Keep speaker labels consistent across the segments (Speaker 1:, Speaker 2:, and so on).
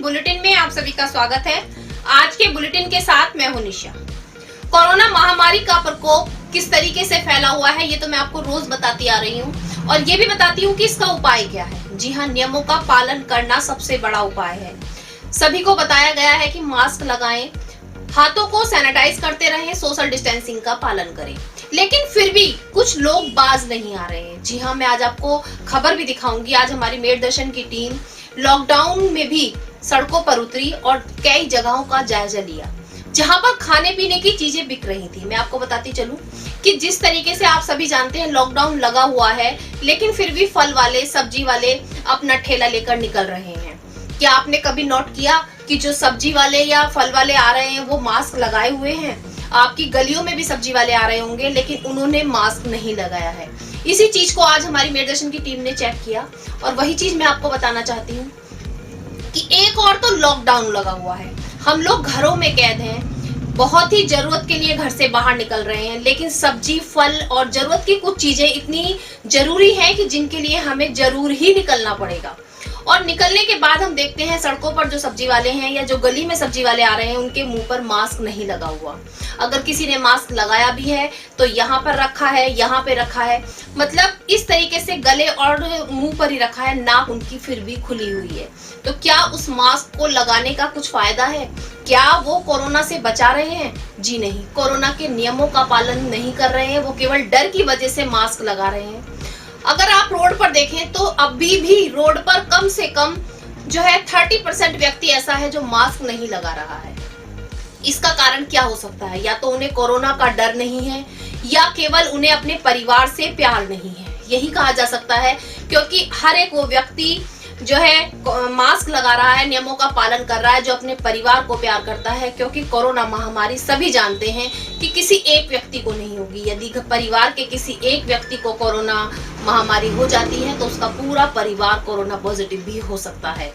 Speaker 1: Bulletin में आप सभी का स्वागत है। आज के बुलेटिन के साथ मैं हूं निशा। कोरोना महामारी का प्रकोप किस तरीके से फैला हुआ है ये तो मैं आपको रोज बताती आ रही हूं और ये भी बताती हूं कि इसका उपाय क्या है। जी हाँ, नियमों का पालन करना सबसे बड़ा उपाय है। सभी को बताया गया है कि मास्क लगाएं, हाथों को सैनिटाइज करते रहें, सोशल डिस्टेंसिंग का पालन करें, लेकिन फिर भी कुछ लोग बाज नहीं आ रहे हैं। जी हाँ, मैं आज आपको खबर भी दिखाऊंगी। आज हमारी मेड दर्शन की टीम लॉकडाउन में भी सड़कों पर उतरी और कई जगहों का जायजा लिया जहां पर खाने पीने की चीजें बिक रही थी। मैं आपको बताती चलूं कि जिस तरीके से आप सभी जानते हैं लॉकडाउन लगा हुआ है, लेकिन फिर भी फल वाले, सब्जी वाले अपना ठेला लेकर निकल रहे हैं। क्या आपने कभी नोट किया कि जो सब्जी वाले या फल वाले आ रहे हैं वो मास्क लगाए हुए हैं? आपकी गलियों में भी सब्जी वाले आ रहे होंगे, लेकिन उन्होंने मास्क नहीं लगाया है। इसी चीज को आज हमारी मेड दर्शन की टीम ने चेक किया और वही चीज मैं आपको बताना चाहती हूँ कि एक और तो लॉकडाउन लगा हुआ है, हम लोग घरों में कैद हैं, बहुत ही जरूरत के लिए घर से बाहर निकल रहे हैं, लेकिन सब्जी, फल और जरूरत की कुछ चीजें इतनी जरूरी हैं कि जिनके लिए हमें जरूर ही निकलना पड़ेगा। और निकलने के बाद हम देखते हैं सड़कों पर जो सब्जी वाले हैं या जो गली में सब्जी वाले आ रहे हैं उनके मुंह पर मास्क नहीं लगा हुआ। अगर किसी ने मास्क लगाया भी है तो यहाँ पर रखा है, यहाँ पे रखा है, मतलब इस तरीके से गले और मुंह पर ही रखा है, नाक उनकी फिर भी खुली हुई है। तो क्या उस मास्क को लगाने का कुछ फायदा है? क्या वो कोरोना से बचा रहे हैं? जी नहीं, कोरोना के नियमों का पालन नहीं कर रहे हैं, वो केवल डर की वजह से मास्क लगा रहे हैं। अगर आप रोड पर देखें तो अभी भी रोड पर कम से कम जो है 30% व्यक्ति ऐसा है जो मास्क नहीं लगा रहा है। इसका कारण क्या हो सकता है? या तो उन्हें कोरोना का डर नहीं है या केवल उन्हें अपने परिवार से प्यार नहीं है, यही कहा जा सकता है। क्योंकि हर एक वो व्यक्ति जो है मास्क लगा रहा है, नियमों का पालन कर रहा है, जो अपने परिवार को प्यार करता है। क्योंकि कोरोना महामारी सभी जानते हैं कि किसी एक व्यक्ति को नहीं होगी। यदि परिवार के किसी एक व्यक्ति को कोरोना महामारी हो जाती है तो उसका पूरा परिवार कोरोना पॉजिटिव भी हो सकता है।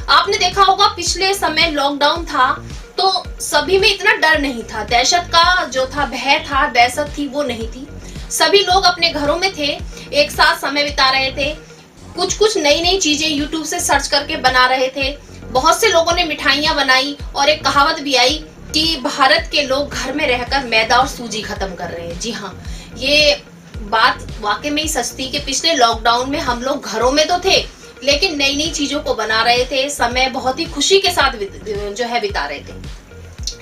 Speaker 1: आपने देखा होगा पिछले समय लॉकडाउन था तो सभी में इतना डर नहीं था, दहशत का जो था, भय था, दहशत थी, वो नहीं थी। सभी लोग अपने घरों में थे, एक साथ समय बिता रहे थे, कुछ नई चीजें यूट्यूब से सर्च करके बना रहे थे। बहुत से लोगों ने मिठाइयां बनाई और एक कहावत भी आई कि भारत के लोग घर में रहकर मैदा और सूजी खत्म कर रहे हैं। जी हाँ, ये बात वाकई में ही सच थी कि पिछले लॉकडाउन में हम लोग घरों में तो थे लेकिन नई चीजों को बना रहे थे, समय बहुत ही खुशी के साथ जो है बिता रहे थे।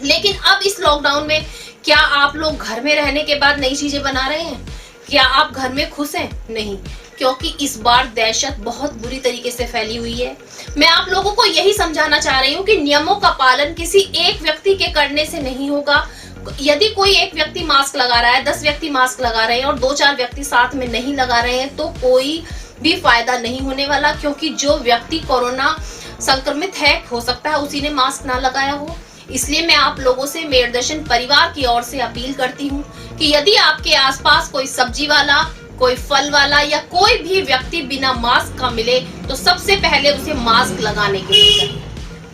Speaker 1: लेकिन अब इस लॉकडाउन में क्या आप लोग घर में रहने के बाद नई चीजें बना रहे हैं? क्या आप घर में खुश हैं? नहीं, क्योंकि इस बार दहशत बहुत बुरी तरीके से फैली हुई है। मैं आप लोगों को यही समझाना चाह रही हूँ कि नियमों का पालन किसी एक व्यक्ति के करने से नहीं होगा। यदि कोई एक व्यक्ति मास्क लगा रहा है, 10 व्यक्ति मास्क लगा रहे हैं और 2-4 व्यक्ति साथ में नहीं लगा रहे हैं तो कोई भी फायदा नहीं होने वाला। क्योंकि जो व्यक्ति कोरोना संक्रमित है, हो सकता है उसी ने मास्क ना लगाया हो। इसलिए मैं आप लोगों से, मेड दर्शन परिवार की ओर से अपील करती हूँ कि यदि आपके आसपास कोई सब्जी वाला, कोई फल वाला या कोई भी व्यक्ति बिना मास्क का मिले तो सबसे पहले उसे मास्क लगाने के लिए कहें,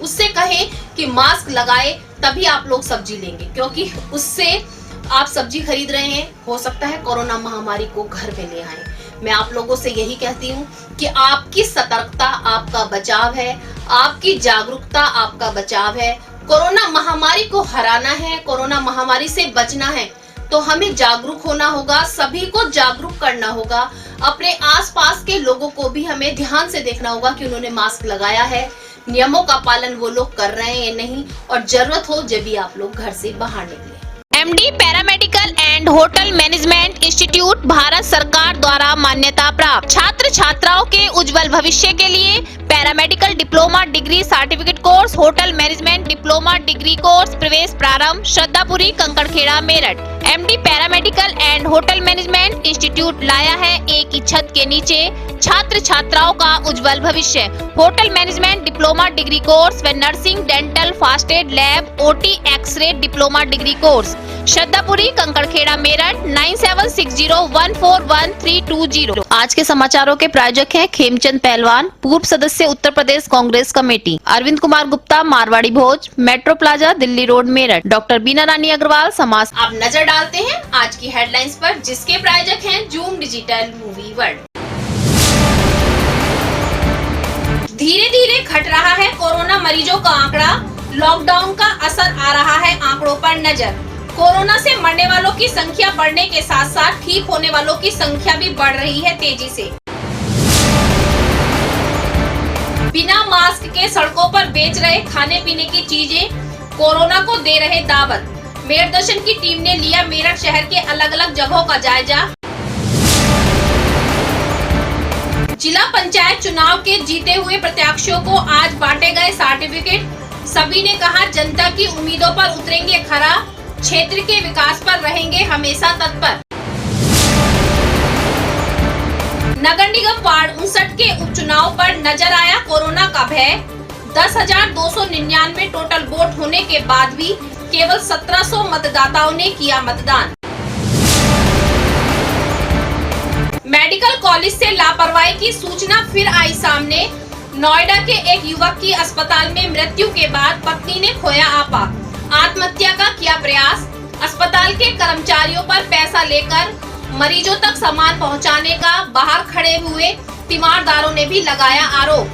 Speaker 1: उससे कहें कि मास्क लगाए तभी आप लोग सब्जी लेंगे। क्योंकि उससे आप सब्जी खरीद रहे हैं, हो सकता है कोरोना महामारी को घर में ले आए। मैं आप लोगों से यही कहती हूँ कि आपकी सतर्कता आपका बचाव है, आपकी जागरूकता आपका बचाव है। कोरोना महामारी को हराना है, कोरोना महामारी से बचना है तो हमें जागरूक होना होगा, सभी को जागरूक करना होगा। अपने आसपास के लोगों को भी हमें ध्यान से देखना होगा कि उन्होंने मास्क लगाया है, नियमों का पालन वो लोग कर रहे हैं या नहीं, और जरूरत हो जब भी आप लोग घर से बाहर निकले। MD paramedical and hotel management institute Bharat सरकार द्वारा मान्यता प्राप्त। छात्र छात्राओं के उज्जवल भविष्य के लिए paramedical diploma degree certificate course, hotel management diploma degree course प्रवेश प्रारंभ। Shraddhapuri, Kankarkhera, Meerut. MD paramedical and hotel management institute लाया है एक ही छत के नीचे छात्र छात्राओं का उज्जवल भविष्य। Hotel management diploma degree course व nursing, dental, first aid, lab, OT, x ray diploma degree course. Shraddhapuri, Kankarkhera, Meerut 9760141320। आज के समाचारों के प्रायोजक हैं खेमचंद पहलवान, पूर्व सदस्य Uttar Pradesh Congress committee, Arvind Kumar Gupta, Marwari Bhoj, metro plaza, Delhi road, Meerut, doctor Beena Rani Agarwal, समाज। आप नजर डालते हैं आज की हेडलाइंस पर, जिसके प्रायोजक हैं जूम डिजिटल मूवी वर्ल्ड। धीरे धीरे घट रहा है कोरोना मरीजों का आंकड़ा, लॉकडाउन का असर आ रहा है आंकड़ों पर नजर। कोरोना से मरने वालों की संख्या बढ़ने के साथ साथ ठीक होने वालों की संख्या भी बढ़ रही है तेजी से। बिना मास्क के सड़कों पर बेच रहे खाने पीने की चीजें कोरोना को दे रहे दावत। मेरठ दर्शन की टीम ने लिया मेरठ शहर के अलग अलग जगहों का जायजा। जिला पंचायत चुनाव के जीते हुए प्रत्याशियों को आज बांटे गए सर्टिफिकेट। सभी ने कहा जनता की उम्मीदों पर उतरेंगे खरा, क्षेत्र के विकास पर रहेंगे हमेशा तत्पर। नगर निगम वार्ड 59 के उपचुनाव पर नजर आया कोरोना का भय। 10,299 टोटल वोट होने के बाद भी केवल 1700 मतदाताओं ने किया मतदान। मेडिकल कॉलेज से लापरवाही की सूचना फिर आई सामने। नोएडा के एक युवक की अस्पताल में मृत्यु के बाद पत्नी ने खोया आपा, आत्महत्या का किया प्रयास। अस्पताल के कर्मचारियों पर पैसा लेकर मरीजों तक सामान पहुंचाने का बाहर खड़े हुए तीमारदारों ने भी लगाया आरोप।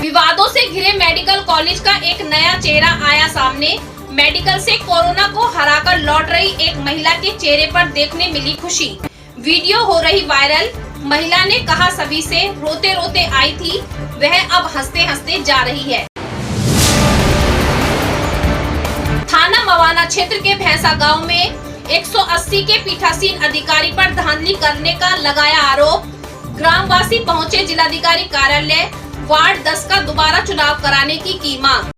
Speaker 1: विवादों से घिरे मेडिकल कॉलेज का एक नया चेहरा आया सामने। मेडिकल से कोरोना को हराकर लौट रही एक महिला के चेहरे पर देखने मिली खुशी। वीडियो हो रही वायरल। महिला ने कहा सभी से रोते रोते आई थी, वह अब हंसते हंसते जा रही है। थाना मवाना क्षेत्र के भैंसा गांव में 180 के पीठासीन अधिकारी पर धांधली करने का लगाया आरोप। ग्रामवासी पहुंचे जिलाधिकारी कार्यालय, वार्ड 10 का दोबारा चुनाव कराने की मांग।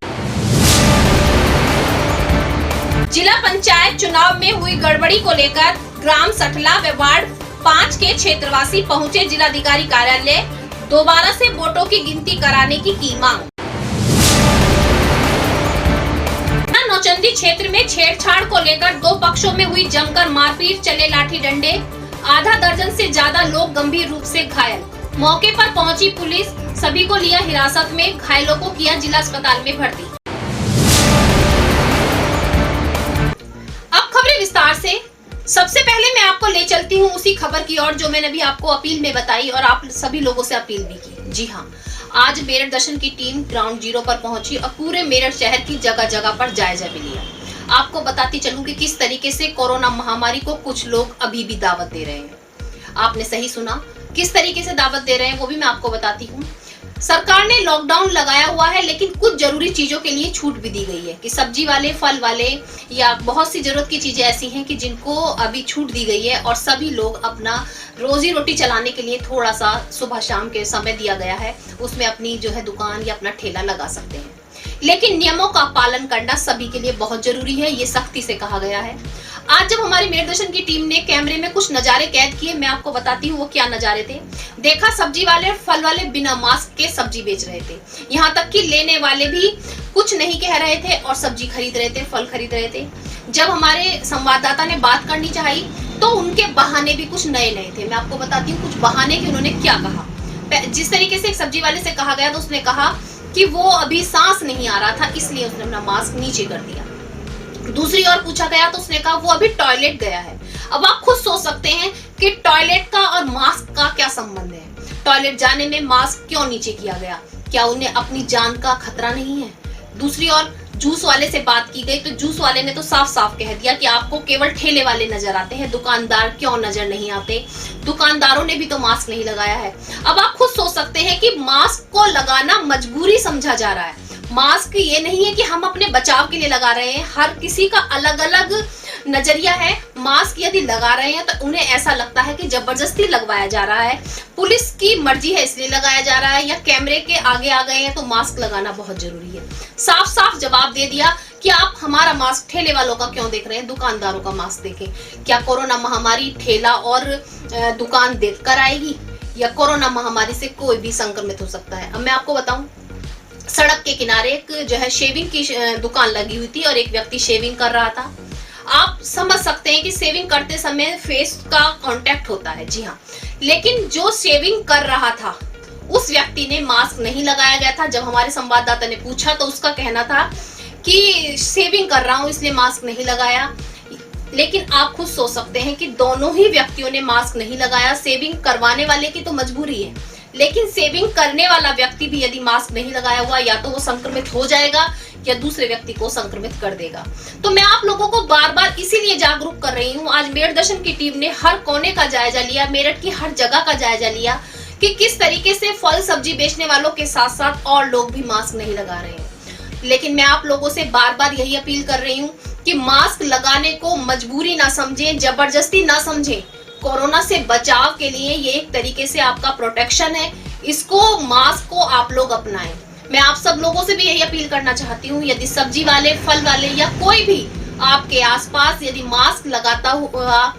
Speaker 1: जिला पंचायत चुनाव में हुई गड़बड़ी को लेकर ग्राम सठला व वार्ड 5 के क्षेत्रवासी पहुंचे जिलाधिकारी कार्यालय, दोबारा से वोटों की गिनती कराने की मांग। नौचंदी क्षेत्र में छेड़छाड़ को लेकर दो पक्षों में हुई जमकर मारपीट, चले लाठी डंडे। आधा दर्जन से ज्यादा लोग गंभीर रूप से घायल। मौके पर पहुंची पुलिस, सभी को लिया हिरासत में, घायलों को किया जिला अस्पताल में भर्ती। अब खबरें विस्तार से। सबसे पहले मैं आपको ले चलती हूँ उसी खबर की ओर जो मैंने अभी आपको अपील में बताई और आप सभी लोगों से अपील भी की। जी हाँ, आज मेरठ दर्शन की टीम ग्राउंड जीरो पर पहुंची और पूरे मेरठ शहर की जगह जगह पर जायजा भी लिया। आपको बताती चलूं कि किस तरीके से कोरोना महामारी को कुछ लोग अभी भी दावत दे रहे हैं। आपने सही सुना, किस तरीके से दावत दे रहे हैं वो भी मैं आपको बताती हूँ। सरकार ने लॉकडाउन लगाया हुआ है, लेकिन कुछ जरूरी चीजों के लिए छूट भी दी गई है कि सब्जी वाले, फल वाले या बहुत सी जरूरत की चीजें ऐसी हैं कि जिनको अभी छूट दी गई है और सभी लोग अपना रोजी रोटी चलाने के लिए थोड़ा सा सुबह शाम के समय दिया गया है, उसमें अपनी जो है दुकान या अपना ठेला लगा सकते हैं। लेकिन नियमों का पालन करना सभी के लिए बहुत जरूरी है, ये सख्ती से कहा गया है। आज जब हमारी मेरठ दर्शन की टीम ने कैमरे में कुछ नजारे कैद किए, मैं आपको बताती हूँ वो क्या नजारे थे। देखा सब्जी वाले और फल वाले बिना मास्क के सब्जी बेच रहे थे, यहाँ तक कि लेने वाले भी कुछ नहीं कह रहे थे और सब्जी खरीद रहे थे, फल खरीद रहे थे। जब हमारे संवाददाता ने बात करनी चाहिए तो उनके बहाने भी कुछ नए नए थे। मैं आपको बताती हूँ कुछ बहाने कि उन्होंने क्या कहा। जिस तरीके से एक सब्जी वाले से कहा गया तो उसने कहा कि वो अभी सांस नहीं आ रहा था, इसलिए उसने अपना मास्क नीचे कर दिया। दूसरी ओर पूछा गया तो उसने कहा वो अभी टॉयलेट गया है। अब आप खुद सोच सकते हैं कि टॉयलेट का और मास्क का क्या संबंध है। टॉयलेट जाने में मास्क क्यों नीचे किया गया? क्या उन्हें अपनी जान का खतरा नहीं है? दूसरी ओर जूस वाले से बात की गई तो जूस वाले ने तो साफ साफ कह दिया कि आपको केवल ठेले वाले नजर आते हैं, दुकानदार क्यों नजर नहीं आते? दुकानदारों ने भी तो मास्क नहीं लगाया है। अब आप खुद सोच सकते हैं कि मास्क को लगाना मजबूरी समझा जा रहा है। मास्क ये नहीं है कि हम अपने बचाव के लिए लगा रहे हैं, हर किसी का अलग अलग नजरिया है। मास्क यदि लगा रहे हैं तो उन्हें ऐसा लगता है कि जबरदस्ती लगवाया जा रहा है, पुलिस की मर्जी है इसलिए लगाया जा रहा है, या कैमरे के आगे आ गए हैं तो मास्क लगाना बहुत जरूरी है। साफ साफ जवाब दे दिया कि आप हमारा मास्क ठेले वालों का क्यों देख रहे हैं, दुकानदारों का मास्क देखें। क्या कोरोना महामारी ठेला और दुकान देखकर आएगी, या कोरोना महामारी से कोई भी संक्रमित हो सकता है? अब मैं आपको बताऊं, सड़क के किनारे एक जो है शेविंग की दुकान लगी हुई थी और एक व्यक्ति शेविंग कर रहा था। आप समझ सकते हैं कि शेविंग करते समय फेस का कांटेक्ट होता है, जी हाँ, लेकिन जो शेविंग कर रहा था उस व्यक्ति ने मास्क नहीं लगाया गया था। जब हमारे संवाददाता ने पूछा तो उसका कहना था कि शेविंग कर रहा हूं इसलिए मास्क नहीं लगाया। लेकिन आप खुद सोच सकते हैं कि दोनों ही व्यक्तियों ने मास्क नहीं लगाया। शेविंग करवाने वाले की तो मजबूरी है, लेकिन सेविंग करने वाला व्यक्ति भी यदि मास्क नहीं लगाया हुआ या तो वो संक्रमित हो जाएगा या दूसरे व्यक्ति को संक्रमित कर देगा। तो मैं आप लोगों को बार बार इसीलिए जागरूक कर रही हूँ। आज मेरठ दर्शन की टीम ने हर कोने का जायजा लिया, मेरठ की हर जगह का जायजा लिया कि किस तरीके से फल सब्जी बेचने वालों के साथ साथ और लोग भी मास्क नहीं लगा रहे हैं। लेकिन मैं आप लोगों से बार बार यही अपील कर रही हूँ कि मास्क लगाने को मजबूरी ना समझें, जबरदस्ती ना समझें। कोरोना से बचाव के लिए ये एक तरीके से आपका प्रोटेक्शन है, इसको मास्क को आप लोग अपनाएं। मैं आप सब लोगों से भी यही अपील करना चाहती हूँ, यदि सब्जी वाले, फल वाले या कोई भी आपके आसपास यदि मास्क लगाता हुआ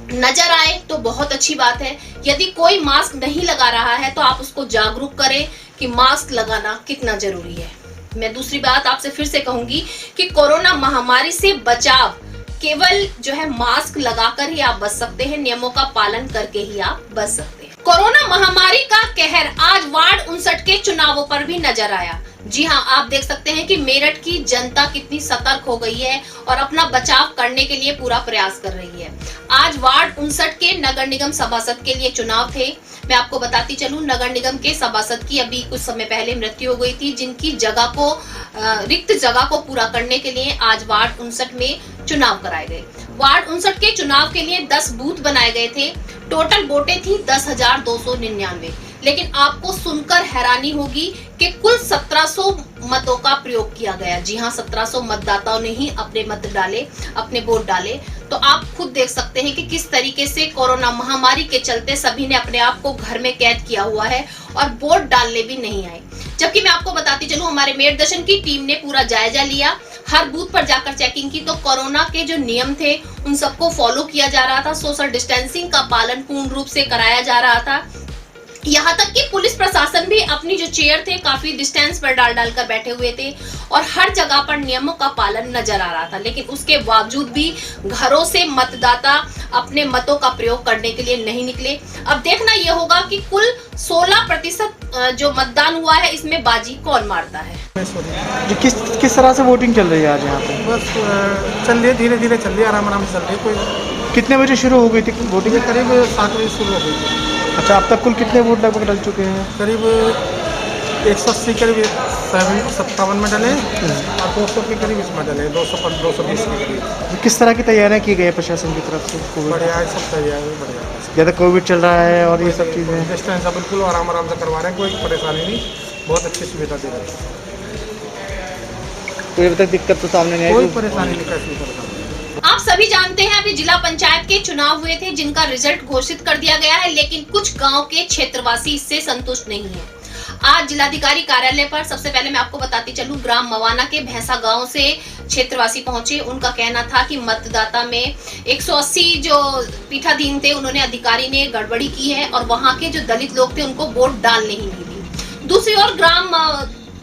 Speaker 1: नजर आए तो बहुत अच्छी बात है। यदि कोई मास्क नहीं लगा रहा है तो आप उसको जागरूक करें कि मास्क लगाना कितना जरूरी है। मैं दूसरी बात आपसे फिर से कहूंगी कि कोरोना महामारी से बचाव केवल जो है मास्क लगाकर ही आप बच सकते हैं, नियमों का पालन करके ही आप बच सकते हैं। कोरोना महामारी का कहर आज वार्ड 59 के चुनावों पर भी नजर आया। जी हाँ, आप देख सकते हैं कि मेरठ की जनता कितनी सतर्क हो गई है और अपना बचाव करने के लिए पूरा प्रयास कर रही है। आज वार्ड 59 के नगर निगम सभासद के लिए चुनाव थे। मैं आपको बताती चलूं, नगर निगम के सभासद की अभी कुछ समय पहले मृत्यु हो गई थी, जिनकी जगह को रिक्त जगह को पूरा करने के लिए आज वार्ड 59 में चुनाव कराए गए। वार्ड 59 के चुनाव के लिए 10 बूथ बनाए गए थे। टोटल वोटें थी 10,299, लेकिन आपको सुनकर हैरानी होगी कि कुल 1700 मतों का प्रयोग किया गया। जी हाँ, 1700 मतदाताओं ने ही अपने मत डाले, अपने वोट डाले। तो आप खुद देख सकते हैं कि किस तरीके से कोरोना महामारी के चलते सभी ने अपने आप को घर में कैद किया हुआ है और वोट डालने भी नहीं आए। जबकि मैं आपको बताती चलूं, हमारे मेरठ दर्शन की टीम ने पूरा जायजा लिया, हर बूथ पर जाकर चेकिंग की तो कोरोना के जो नियम थे उन सबको फॉलो किया जा रहा था। सोशल डिस्टेंसिंग का पालन पूर्ण रूप से कराया जा रहा था। यहाँ तक कि पुलिस प्रशासन भी अपनी जो चेयर थे काफी डिस्टेंस पर डाल कर बैठे हुए थे और हर जगह पर नियमों का पालन नजर आ रहा था। लेकिन उसके बावजूद भी घरों से मतदाता अपने मतों का प्रयोग करने के लिए नहीं निकले। अब देखना यह होगा कि कुल 16% जो मतदान हुआ है इसमें बाजी कौन मारता है।
Speaker 2: जो किस तरह से वोटिंग चल रही है आज यहाँ पे?
Speaker 3: बस चल रही है, धीरे धीरे चल रही है, आराम आराम से चल रही है। कोई
Speaker 2: कितने बजे शुरू हो गई थी वोटिंग?
Speaker 3: करीब 7 बजे शुरू हो गई थी।
Speaker 2: अच्छा, अब तक कुल कितने वोट लगभग डल चुके हैं?
Speaker 3: करीब 180 करीब 57 में डले और 200 के करीब इसमें डले, 220 के करीब।
Speaker 2: किस तरह की तैयारियां की गई है प्रशासन की तरफ से?
Speaker 3: बढ़िया है, सब तैयारी बढ़िया है।
Speaker 2: ज़्यादा कोविड चल रहा है और ये सब चीज़ें
Speaker 3: डिस्टेंस बिल्कुल आराम आराम से करवा रहे हैं, कोई परेशानी नहीं, बहुत अच्छी सुविधा दे रहे हैं।
Speaker 2: कोई अभी तक दिक्कत तो सामने नहीं आई?
Speaker 3: कोई परेशानी नहीं, कैसी परेशानी।
Speaker 1: आप सभी जानते हैं अभी जिला पंचायत के चुनाव हुए थे जिनका रिजल्ट घोषित कर दिया गया है, लेकिन कुछ गांव के क्षेत्रवासी इससे संतुष्ट नहीं है। आज जिलाधिकारी कार्यालय पर सबसे पहले मैं आपको बताती चलूं, ग्राम मवाना के भैंसा गांव से क्षेत्रवासी पहुंचे। उनका कहना था कि मतदाता में 180 जो पीठाधीन थे उन्होंने अधिकारी ने गड़बड़ी की है और वहां के जो दलित लोग थे उनको वोट डालने ही नहीं दी। दूसरी ओर ग्राम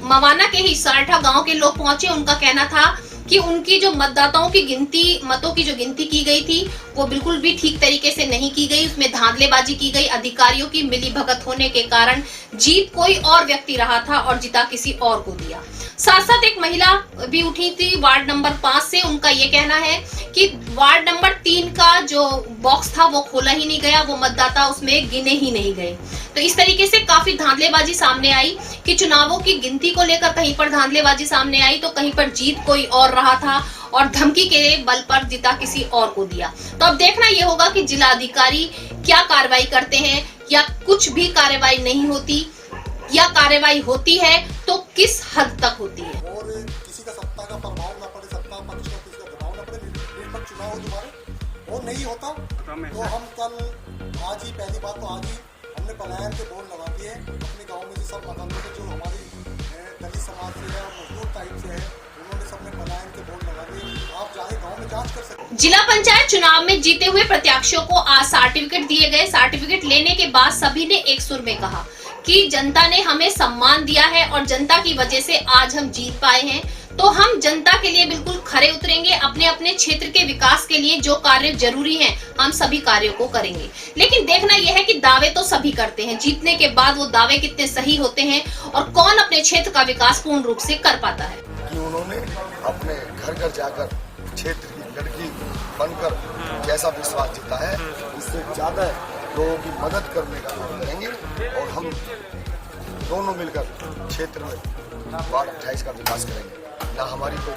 Speaker 1: मवाना के ही सारठा गांव के लोग पहुंचे। उनका कहना था कि उनकी जो मतदाताओं की गिनती, मतों की जो गिनती की गई थी वो बिल्कुल भी ठीक तरीके से नहीं की गई, उसमें धांधलेबाजी की गई। अधिकारियों की मिलीभगत होने के कारण जीत कोई और व्यक्ति रहा था और जिता किसी और को दिया। साथ साथ एक महिला भी उठी थी वार्ड नंबर 5 से। उनका ये कहना है कि वार्ड नंबर 3 का जो बॉक्स था वो खोला ही नहीं गया, वो मतदाता उसमें गिने ही नहीं गए। तो इस तरीके से काफी धांधलेबाजी सामने आई कि चुनावों की गिनती को लेकर कहीं पर धांधलेबाजी सामने आई तो कहीं पर जीत कोई और रहा था और धमकी के बल पर जिता किसी और को दिया। तो अब देखना यह होगा कि जिला अधिकारी क्या कार्रवाई करते हैं या कुछ भी कार्रवाई नहीं होती, या कार्रवाई होती है तो किस हद तक होती है।
Speaker 4: और किसी का सत्ता का प्रभाव ना पड़े, सत्ता पक्ष का किसी का दबाव ना पड़े, निष्पक्ष चुनाव हो तुम्हारे और नहीं होता तो हम कल आज ही, पहली बात तो आज ही हमने पलायन के बोर्ड लगा दिए अपने गांव में से। सब मकानों से जो हमारी दलित समाज से है और मजदूर टाइप से है उन्होंने सबने पलायन के बोर्ड लगा दिए। आप चाहे गाँव में जाँच कर सकते।
Speaker 1: जिला पंचायत चुनाव में जीते हुए प्रत्याशियों को आज सर्टिफिकेट दिए गए। सर्टिफिकेट लेने के बाद सभी ने एक सुर में कहा कि जनता ने हमें सम्मान दिया है और जनता की वजह से आज हम जीत पाए हैं, तो हम जनता के लिए बिल्कुल खरे उतरेंगे। अपने अपने क्षेत्र के विकास के लिए जो कार्य जरूरी हैं हम सभी कार्यों को करेंगे। लेकिन देखना यह है कि दावे तो सभी करते हैं, जीतने के बाद वो दावे कितने सही होते हैं और कौन अपने क्षेत्र का विकास पूर्ण रूप से कर पाता है।
Speaker 4: कि उन्होंने अपने घर घर जाकर क्षेत्र की लड़की बनकर जैसा विश्वास जीता है, इससे ज्यादा
Speaker 5: लोगों की मदद करने का काम करेंगे और हम दोनों मिलकर क्षेत्र में वार्ड 28 का विकास करेंगे। ना हमारी कोई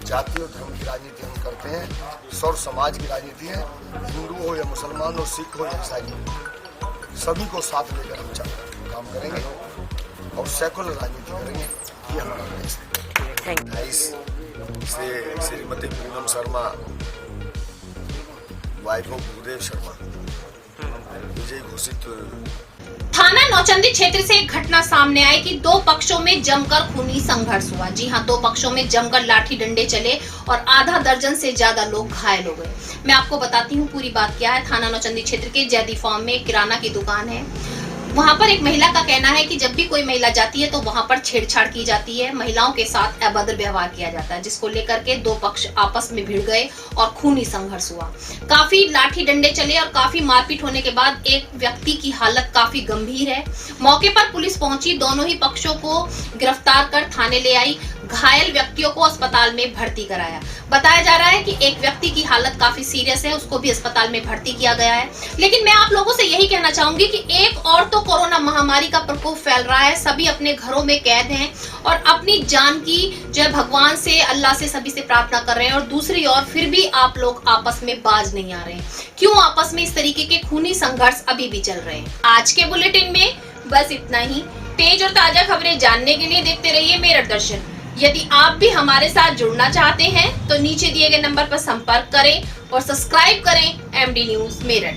Speaker 5: जाति और धर्म की राजनीति हम करते हैं, सर्व समाज की राजनीति है। हिंदू हो या मुसलमान हो, सिख हो या ईसाई, सभी को साथ लेकर हम काम करेंगे और सेकुलर राजनीति करेंगे। ये हमारा देश है। 28 से श्रीमती पूनम शर्मा, वाइफ ऑफ गुरुदेव शर्मा, विजयी घोषित।
Speaker 1: थाना नौचंदी क्षेत्र से एक घटना सामने आई कि दो पक्षों में जमकर खूनी संघर्ष हुआ। जी हां, दो पक्षों में जमकर लाठी डंडे चले और आधा दर्जन से ज्यादा लोग घायल हो गए। मैं आपको बताती हूँ पूरी बात क्या है। थाना नौचंदी क्षेत्र के जैदी फार्म में किराना की दुकान है। वहां पर एक महिला का कहना है कि जब भी कोई महिला जाती है तो वहां पर छेड़छाड़ की जाती है, महिलाओं के साथ अभद्र व्यवहार किया जाता है, जिसको लेकर के दो पक्ष आपस में भिड़ गए और खूनी संघर्ष हुआ। काफी लाठी डंडे चले और काफी मारपीट होने के बाद एक व्यक्ति की हालत काफी गंभीर है। मौके पर पुलिस पहुंची, दोनों ही पक्षों को गिरफ्तार कर थाने ले आई। घायल व्यक्तियों को अस्पताल में भर्ती कराया। बताया जा रहा है कि एक व्यक्ति की हालत काफी सीरियस है, उसको भी अस्पताल में भर्ती किया गया है। लेकिन मैं आप लोगों से यही कहना चाहूंगी कि एक और तो कोरोना महामारी का प्रकोप फैल रहा है, सभी अपने घरों में कैद हैं और अपनी जान की जो है भगवान से, अल्लाह से, सभी से प्रार्थना कर रहे हैं, और दूसरी ओर फिर भी आप लोग आपस में बाज नहीं आ रहे हैं। क्यों आपस में इस तरीके के खूनी संघर्ष अभी भी चल रहे हैं? आज के बुलेटिन में बस इतना ही। तेज और ताजा खबरें जानने के लिए देखते रहिए मेरठ दर्शन। यदि आप भी हमारे साथ जुड़ना चाहते हैं तो नीचे दिए गए नंबर पर संपर्क करें और सब्सक्राइब करें MD न्यूज मेरठ।